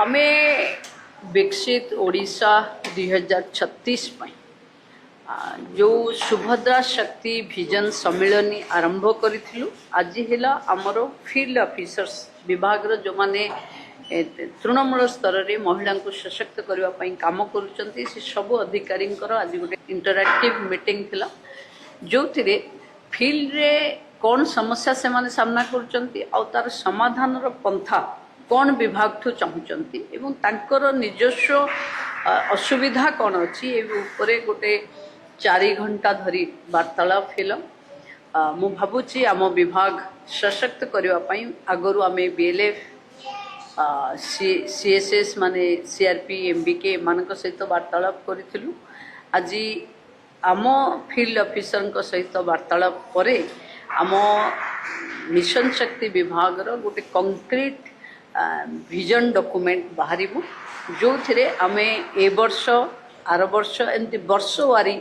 आमे विकसित ओडिशा 2036 जो सुभद्रा शक्ति विजन सम्मेलनी आरंभ करूँ आज है आमर फील्ड ऑफिसर्स विभाग जो माने तृणमूल स्तर में महिला को सशक्त करने काम कर सब अधिकारी आज गोटे इंटरएक्टिव मीटिंग थिला जो थिरे फील्ड रे कौन समस्या से माने सामना कर समाधान पंथा कौन विभाग ठू चाहूँगी एवं तांकर निजस्व असुविधा कौन अच्छी उपरे गोटे 4 घंटा धरी वार्तालाप हिल मु भावुची आम विभाग सशक्त करने आगरू आम बीएलएफ सीएसएस माने सीआरपी एमबीके मान सहित वार्तालाप करूँ आज आम फील्ड ऑफिसर सहित वार्तालाप परे आम मिशन शक्ति विभाग गोटे कंक्रीट विजन डॉक्यूमेंट बाहर जो थे आम ए वर्ष आर वर्ष एमती वर्ष वारी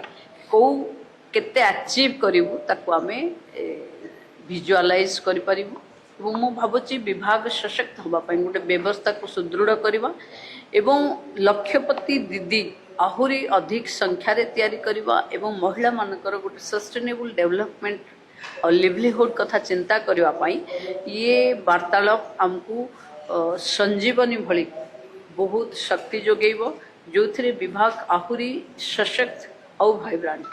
कौ केते अचीव करूँ ताकू आम विजुअलाइज करूँ मु भावुची विभाग सशक्त होगापाई गोटे व्यवस्था को सुदृढ़ करवा एवं लक्ष्यपति दीदी आहुरी अधिक संख्यार तैयारी करवा एवं महिला मानकर गोटे सस्टेनेबल डेवलपमेंट और लिवलीहुड कथा चिंता करने ये वार्तालाप आमको संजीवनी भली बहुत शक्ति जोगेब जो थे विभाग आहुरी सशक्त और वाइब्रांट।